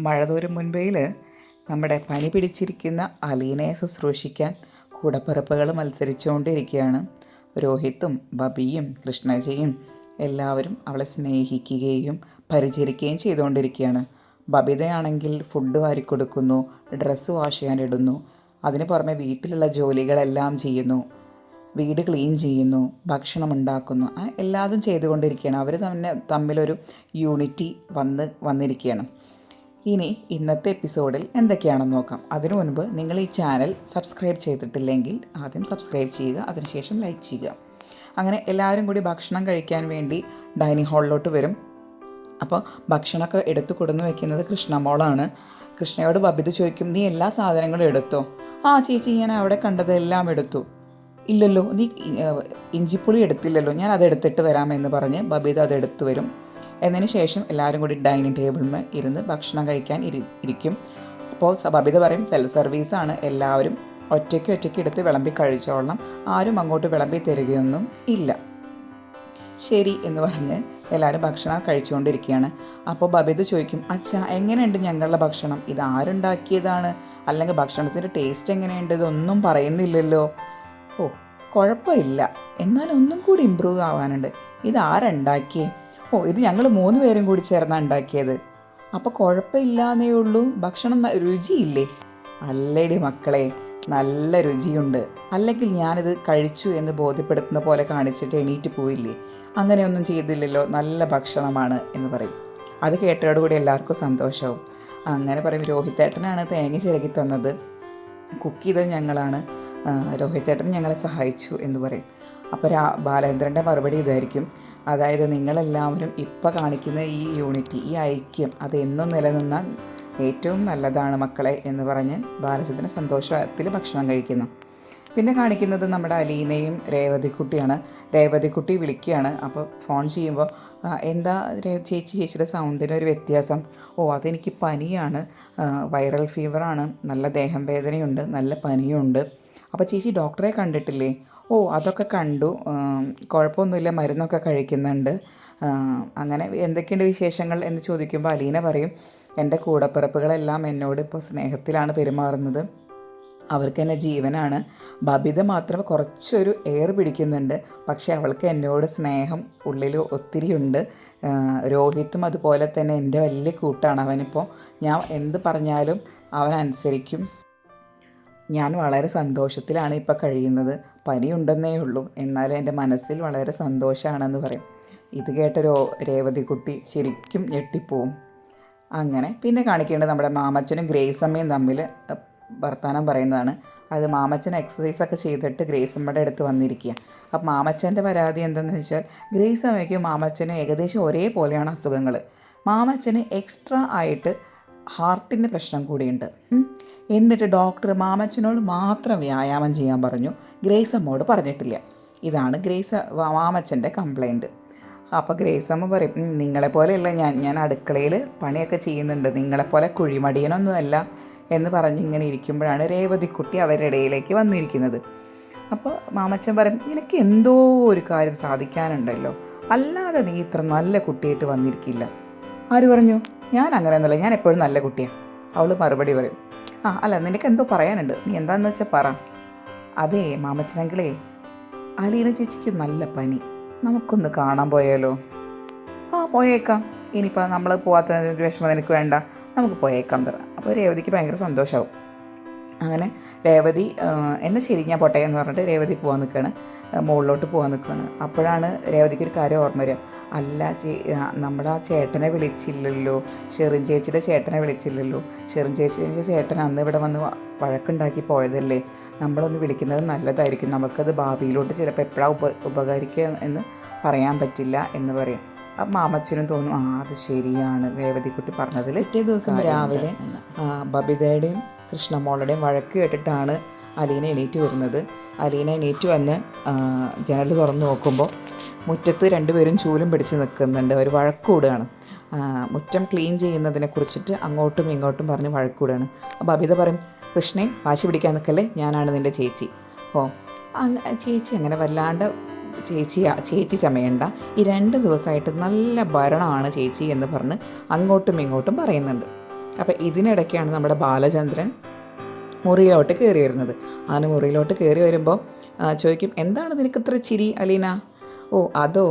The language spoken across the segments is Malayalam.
മഴതോരും മുൻപേൽ നമ്മുടെ പനി പിടിച്ചിരിക്കുന്ന അലീനയെ ശുശ്രൂഷിക്കാൻ കൂടപ്പിറപ്പുകൾ മത്സരിച്ചുകൊണ്ടിരിക്കുകയാണ്. രോഹിത്തും ബബിയും കൃഷ്ണജിയും എല്ലാവരും അവളെ സ്നേഹിക്കുകയും പരിചരിക്കുകയും ചെയ്തുകൊണ്ടിരിക്കുകയാണ്. ബബിതയാണെങ്കിൽ ഫുഡ് വാരിക്കൊടുക്കുന്നു, ഡ്രസ്സ് വാഷ് ചെയ്യാനിടുന്നു, അതിന് പുറമെ വീട്ടിലുള്ള ജോലികളെല്ലാം ചെയ്യുന്നു, വീട് ക്ലീൻ ചെയ്യുന്നു, ഭക്ഷണം ഉണ്ടാക്കുന്നു, എല്ലാതും ചെയ്തുകൊണ്ടിരിക്കുകയാണ്. അവർ തമ്മിലൊരു യൂണിറ്റി വന്നിരിക്കുകയാണ്. ഇനി ഇന്നത്തെ എപ്പിസോഡിൽ എന്തൊക്കെയാണെന്ന് നോക്കാം. അതിനു മുൻപ് നിങ്ങൾ ഈ ചാനൽ സബ്സ്ക്രൈബ് ചെയ്തിട്ടില്ലെങ്കിൽ ആദ്യം സബ്സ്ക്രൈബ് ചെയ്യുക, അതിനുശേഷം ലൈക്ക് ചെയ്യുക. അങ്ങനെ എല്ലാവരും കൂടി ഭക്ഷണം കഴിക്കാൻ വേണ്ടി ഡൈനിങ് ഹാളിലോട്ട് വരും. അപ്പോൾ ഭക്ഷണമൊക്കെ എടുത്തു കൊടുന്ന് വയ്ക്കുന്നത് കൃഷ്ണമോളാണ്. കൃഷ്ണയോട് ബബിത ചോദിക്കും, നീ എല്ലാ സാധനങ്ങളും എടുത്തോ? ആ ചേച്ചി, ഞാൻ അവിടെ കണ്ടതെല്ലാം എടുത്തു. ഇല്ലല്ലോ, നീ ഇഞ്ചിപ്പുളി എടുത്തില്ലല്ലോ, ഞാൻ അതെടുത്തിട്ട് വരാമെന്ന് പറഞ്ഞ് ബബിത അതെടുത്ത് വരും. എന്നതിന് ശേഷം എല്ലാവരും കൂടി ഡൈനിങ് ടേബിളിൽ ഇരുന്ന് ഭക്ഷണം കഴിക്കാൻ ഇരിക്കും. അപ്പോൾ ബബിത പറയും, സെൽഫ് സർവീസാണ്, എല്ലാവരും ഒറ്റയ്ക്ക് എടുത്ത് വിളമ്പി കഴിച്ചോളണം, ആരും അങ്ങോട്ട് വിളമ്പി തരികയൊന്നും ഇല്ല. ശരി എന്ന് പറഞ്ഞ് എല്ലാവരും ഭക്ഷണം കഴിച്ചുകൊണ്ടിരിക്കുകയാണ്. അപ്പോൾ ബബിത ചോദിക്കും, അച്ഛാ എങ്ങനെയുണ്ട് ഞങ്ങളുടെ ഭക്ഷണം? ഇത് ആരുണ്ടാക്കിയതാണ്? അല്ലെങ്കിൽ ഭക്ഷണത്തിൻ്റെ ടേസ്റ്റ് എങ്ങനെയുണ്ട്? ഇതൊന്നും പറയുന്നില്ലല്ലോ. ഓ, കുഴപ്പമില്ല, എന്നാലും ഒന്നും കൂടി ഇമ്പ്രൂവ് ആവാനുണ്ട്. ഇത് ആരുണ്ടാക്കിയേ? ഓ, ഇത് ഞങ്ങൾ 3 പേരും കൂടി ചേർന്നാണ് ഉണ്ടാക്കിയത്. അപ്പോൾ കുഴപ്പമില്ലാന്നേ ഉള്ളൂ, ഭക്ഷണം രുചിയില്ലേ? അല്ലേടി മക്കളെ, നല്ല രുചിയുണ്ട്, അല്ലെങ്കിൽ ഞാനിത് കഴിച്ചു എന്ന് ബോധ്യപ്പെടുത്തുന്ന പോലെ കാണിച്ചിട്ട് എണീറ്റ് പോയില്ലേ? അങ്ങനെയൊന്നും ചെയ്തില്ലല്ലോ, നല്ല ഭക്ഷണമാണ് എന്ന് പറയും. അത് കേട്ടതോടുകൂടി എല്ലാവർക്കും സന്തോഷവും. അങ്ങനെ പറയും, രോഹിത്തേട്ടനാണ് തേങ്ങ ചിരകി തന്നത്, കുക്ക് ചെയ്തത് ഞങ്ങളാണ്, രോഹിത്തേട്ടൻ ഞങ്ങളെ സഹായിച്ചു എന്ന് പറയും. അപ്പോൾ ബാലേന്ദ്രൻ്റെ മറുപടി ഇതായിരിക്കും, അതായത് നിങ്ങളെല്ലാവരും ഇപ്പോൾ കാണിക്കുന്ന ഈ യൂണിറ്റി, ഈ ഐക്യം, അത് എന്നും നിലനിന്നാൽ ഏറ്റവും നല്ലതാണ് മക്കളെ എന്ന് പറഞ്ഞ് ബാലചന്ദ്രൻ സന്തോഷത്തിൽ ഭക്ഷണം കഴിക്കുന്നു. പിന്നെ കാണിക്കുന്നത് നമ്മുടെ അലീനയും രേവതിക്കുട്ടിയാണ്. രേവതിക്കുട്ടി വിളിക്കുകയാണ്. അപ്പോൾ ഫോൺ ചെയ്യുമ്പോൾ, എന്താ ചേച്ചിയുടെ സൗണ്ടിന് ഒരു വ്യത്യാസം? ഓ, അതെനിക്ക് പനിയാണ്, വൈറൽ ഫീവറാണ്, നല്ല ദേഹം വേദനയുണ്ട്, നല്ല പനിയുണ്ട്. അപ്പോൾ ചേച്ചി ഡോക്ടറെ കണ്ടിട്ടില്ലേ? ഓ, അതൊക്കെ കണ്ടു, കുഴപ്പമൊന്നുമില്ല, മരുന്നൊക്കെ കഴിക്കുന്നുണ്ട്. അങ്ങനെ എന്തൊക്കെയുണ്ട് വിശേഷങ്ങൾ എന്ന് ചോദിക്കുമ്പോൾ അലീന പറയും, എൻ്റെ കൂടപ്പിറപ്പുകളെല്ലാം എന്നോട് ഇപ്പോൾ സ്നേഹത്തിലാണ് പെരുമാറുന്നത്, അവർക്ക് എന്നെ ജീവനാണ്. ബബിത മാത്രം കുറച്ചൊരു എയർ പിടിക്കുന്നുണ്ട്, പക്ഷേ അവൾക്ക് എന്നോട് സ്നേഹം ഉള്ളിൽ ഒത്തിരിയുണ്ട്. രോഹിത്തും അതുപോലെ തന്നെ എൻ്റെ വലിയ കൂട്ടാണ്. അവനിപ്പോൾ ഞാൻ എന്ത് പറഞ്ഞാലും അവൻ അനുസരിക്കും. ഞാൻ വളരെ സന്തോഷത്തിലാണ് ഇപ്പോൾ കഴിയുന്നത്, പനിയുണ്ടെന്നേ ഉള്ളൂ, എന്നാലും എൻ്റെ മനസ്സിൽ വളരെ സന്തോഷമാണെന്ന് പറയും. ഇത് കേട്ട രേവതിക്കുട്ടി ശരിക്കും ഞെട്ടിപ്പോവും. അങ്ങനെ പിന്നെ കാണിക്കേണ്ടത് നമ്മുടെ മാമച്ചനും ഗ്രേസമ്മയും തമ്മിൽ വർത്തമാനം പറയുന്നതാണ്. അത് മാമച്ചൻ എക്സസൈസൊക്കെ ചെയ്തിട്ട് ഗ്രേസമ്മയുടെ അടുത്ത് വന്നിരിക്കുക. അപ്പം മാമച്ചൻ്റെ പരാതി എന്തെന്ന് വെച്ചാൽ, ഗ്രേസമ്മയ്ക്കും മാമച്ചനും ഏകദേശം ഒരേപോലെയാണ് അസുഖങ്ങൾ. മാമച്ചന് എക്സ്ട്രാ ആയിട്ട് ഹാർട്ടിൻ്റെ പ്രശ്നം കൂടിയുണ്ട്. എന്നിട്ട് ഡോക്ടർ മാമച്ചനോട് മാത്രം വ്യായാമം ചെയ്യാൻ പറഞ്ഞു, ഗ്രേസമ്മോട് പറഞ്ഞിട്ടില്ല. ഇതാണ് മാമച്ചൻ്റെ കംപ്ലൈൻറ്റ്. അപ്പോൾ ഗ്രേസമ്മ പറയും, നിങ്ങളെപ്പോലെയല്ല ഞാൻ അടുക്കളയിൽ പണിയൊക്കെ ചെയ്യുന്നുണ്ട്, നിങ്ങളെപ്പോലെ കുഴിമടിയനൊന്നുമല്ല എന്ന് പറഞ്ഞ് ഇങ്ങനെ ഇരിക്കുമ്പോഴാണ് രേവതിക്കുട്ടി അവരുടെ ഇടയിലേക്ക് വന്നിരിക്കുന്നത്. അപ്പോൾ മാമച്ചൻ പറയും, നിനക്ക് എന്തോ ഒരു കാര്യം സാധിക്കാനുണ്ടല്ലോ, അല്ലാതെ നീ ഇത്ര നല്ല കുട്ടിയായിട്ട് വന്നിരിക്കില്ല. ആര് പറഞ്ഞു? ഞാൻ അങ്ങനെ ഒന്നുമല്ല, ഞാൻ എപ്പോഴും നല്ല കുട്ടിയാണ്. അവൾ മറുപടി പറയും, അല്ല, നിനക്ക് എന്തോ പറയാനുണ്ട്, നീ എന്താണെന്ന് വെച്ചാൽ പറ. അതേ മാമച്ചനെങ്കിലേ, അലീന ചേച്ചിക്ക് നല്ല പനി, നമുക്കൊന്ന് കാണാൻ പോയാലോ? പോയേക്കാം, ഇനിയിപ്പോൾ നമ്മൾ പോകാത്ത വിഷമം നിനക്ക് വേണ്ട, നമുക്ക് പോയേക്കാം തരാം. അപ്പോൾ രേവതിക്ക് ഭയങ്കര സന്തോഷമാവും. അങ്ങനെ രേവതി, എന്നാൽ ശരി ഞാൻ പോട്ടെ എന്ന് പറഞ്ഞിട്ട് രേവതി പോകാൻ നിൽക്കുകയാണ്, മുകളിലോട്ട് പോകാൻ നിൽക്കുകയാണ്. അപ്പോഴാണ് രേവതിക്കൊരു കാര്യം ഓർമ്മ വരിക, അല്ല നമ്മുടെ ആ ചേട്ടനെ വിളിച്ചില്ലല്ലോ, ഷെറിൻ ചേച്ചിയുടെ ചേട്ടനെ വിളിച്ചില്ലല്ലോ, ഷെറിൻ ചേച്ചിയുടെ ചേട്ടൻ അന്ന് ഇവിടെ വന്ന് വഴക്കുണ്ടാക്കി പോയതല്ലേ, നമ്മളൊന്ന് വിളിക്കുന്നത് നല്ലതായിരിക്കും, നമുക്കത് ഭാവിയിലോട്ട് ചിലപ്പോൾ എപ്പോഴാണ് ഉപകരിക്കുക എന്ന് പറയാൻ പറ്റില്ല എന്ന് പറയും. അപ്പം മാമച്ചനും തോന്നും, അത് ശരിയാണ് രേവതിക്കുട്ടി പറഞ്ഞതിൽ. പിറ്റേ ദിവസം രാവിലെ ബബിതയുടെയും കൃഷ്ണമോളുടെയും വഴക്ക് കേട്ടിട്ടാണ് അലീന എണീറ്റ് വരുന്നത്. അലീന എണീറ്റ് വന്ന് ജനൽ തുറന്ന് നോക്കുമ്പോൾ മുറ്റത്ത് 2 പേരും ചൂലും പിടിച്ച് നിൽക്കുന്നുണ്ട്. അവർ വഴക്കൂടുകയാണ്. മുറ്റം ക്ലീൻ ചെയ്യുന്നതിനെ കുറിച്ചിട്ട് അങ്ങോട്ടും ഇങ്ങോട്ടും പറഞ്ഞ് വഴക്കൂടുകയാണ്. ബബിത പറയും, കൃഷ്ണേ വാശി പിടിക്കാൻ നിൽക്കല്ലേ, ഞാനാണ് നിൻ്റെ ചേച്ചി. ചേച്ചി അങ്ങനെ വല്ലാണ്ട് ചേച്ചി ചമയണ്ട, ഈ 2 ദിവസമായിട്ട് നല്ല ഭരണമാണ് ചേച്ചി എന്ന് പറഞ്ഞ് അങ്ങോട്ടും ഇങ്ങോട്ടും പറയുന്നുണ്ട്. അപ്പോൾ ഇതിനിടയ്ക്കാണ് നമ്മുടെ ബാലചന്ദ്രൻ മുറിയിലോട്ട് കയറി വരുന്നത്. അങ്ങനെ മുറിയിലോട്ട് കയറി വരുമ്പോൾ ചോദിക്കും, എന്താണ് നിനക്ക് ഇത്ര ചിരി അലീന? ഓ അതോ,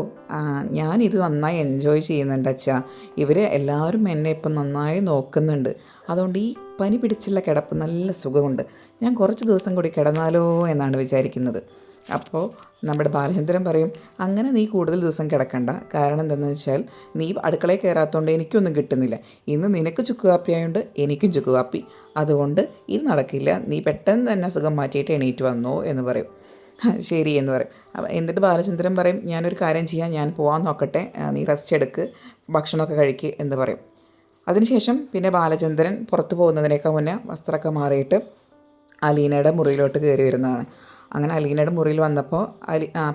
ഞാനിത് നന്നായി എൻജോയ് ചെയ്യുന്നുണ്ട് അച്ഛാ. ഇവർ എല്ലാവരും എന്നെ ഇപ്പം നന്നായി നോക്കുന്നുണ്ട്. അതുകൊണ്ട് ഈ പനി പിടിച്ചുള്ള കിടപ്പ് നല്ല സുഖമുണ്ട്. ഞാൻ കുറച്ച് ദിവസം കൂടി കിടന്നാലോ എന്നാണ് വിചാരിക്കുന്നത്. അപ്പോൾ നമ്മുടെ ബാലചന്ദ്രൻ പറയും, അങ്ങനെ നീ കൂടുതൽ ദിവസം കിടക്കണ്ട. കാരണം എന്താണെന്ന് വെച്ചാൽ നീ അടുക്കളയിൽ കയറാത്തതുകൊണ്ട് എനിക്കൊന്നും കിട്ടുന്നില്ല. ഇന്ന് നിനക്ക് ചുക്ക് കാപ്പിയായതുകൊണ്ട് എനിക്കും ചുക്ക് കാപ്പി. അതുകൊണ്ട് ഇത് നടക്കില്ല. നീ പെട്ടെന്ന് തന്നെ അസുഖം മാറ്റിയിട്ട് എണീറ്റ് വന്നോ എന്ന് പറയും. ശരി എന്ന് പറയും. എന്നിട്ട് ബാലചന്ദ്രൻ പറയും, ഞാനൊരു കാര്യം ചെയ്യാം, ഞാൻ പോകാൻ നോക്കട്ടെ, നീ റെസ്റ്റ് എടുക്ക്, ഭക്ഷണമൊക്കെ കഴിക്ക് എന്ന് പറയും. അതിനുശേഷം പിന്നെ ബാലചന്ദ്രൻ പുറത്ത് പോകുന്നതിനേക്കാൾ മുന്നേ വസ്ത്രമൊക്കെ മാറിയിട്ട് അലീനയുടെ മുറിയിലോട്ട് കയറി വരുന്നതാണ്. അങ്ങനെ അലീനയുടെ മുറിയിൽ വന്നപ്പോൾ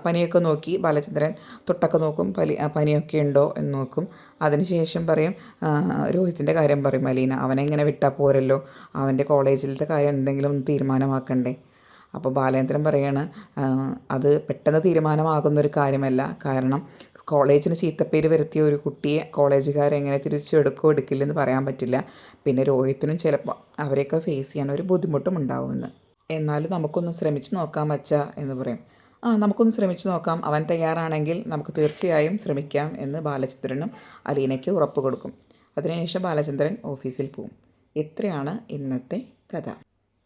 പനിയൊക്കെ നോക്കി ബാലചന്ദ്രൻ തൊട്ടൊക്കെ നോക്കും, പനിയൊക്കെ ഉണ്ടോ എന്ന് നോക്കും. അതിനുശേഷം പറയും, രോഹിത്തിൻ്റെ കാര്യം പറയും അലീന, അവനെ ഇങ്ങനെ വിട്ടാൽ പോരല്ലോ, അവൻ്റെ കോളേജിലത്തെ കാര്യം എന്തെങ്കിലും തീരുമാനമാക്കണ്ടേ. അപ്പോൾ ബാലേന്ദ്രൻ പറയാണ്, അത് പെട്ടെന്ന് തീരുമാനമാകുന്നൊരു കാര്യമല്ല. കാരണം കോളേജിന് ചീത്തപ്പേര് വരുത്തിയ ഒരു കുട്ടിയെ കോളേജുകാരെങ്ങനെ തിരിച്ചെടുക്കുകയോ എടുക്കില്ലെന്ന് പറയാൻ പറ്റില്ല. പിന്നെ രോഹിത്തിനും ചിലപ്പോൾ അവരെയൊക്കെ ഫേസ് ചെയ്യാൻ ഒരു ബുദ്ധിമുട്ടും ഉണ്ടാവുമെന്ന്. എന്നാലും നമുക്കൊന്ന് ശ്രമിച്ച് നോക്കാം അച്ഛാ എന്ന് പറയും. നമുക്കൊന്ന് ശ്രമിച്ച് നോക്കാം, അവൻ തയ്യാറാണെങ്കിൽ നമുക്ക് തീർച്ചയായും ശ്രമിക്കാം എന്ന് ബാലചന്ദ്രനും അലീനയ്ക്ക് ഉറപ്പ് കൊടുക്കും. അതിനുശേഷം ബാലചന്ദ്രൻ ഓഫീസിൽ പോവും. ഇത്രയാണ് ഇന്നത്തെ കഥ.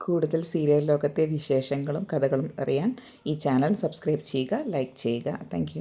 കൂടുതൽ സീരിയൽ ലോകത്തെ വിശേഷങ്ങളും കഥകളും അറിയാൻ ഈ ചാനൽ സബ്സ്ക്രൈബ് ചെയ്യുക, ലൈക്ക് ചെയ്യുക. താങ്ക്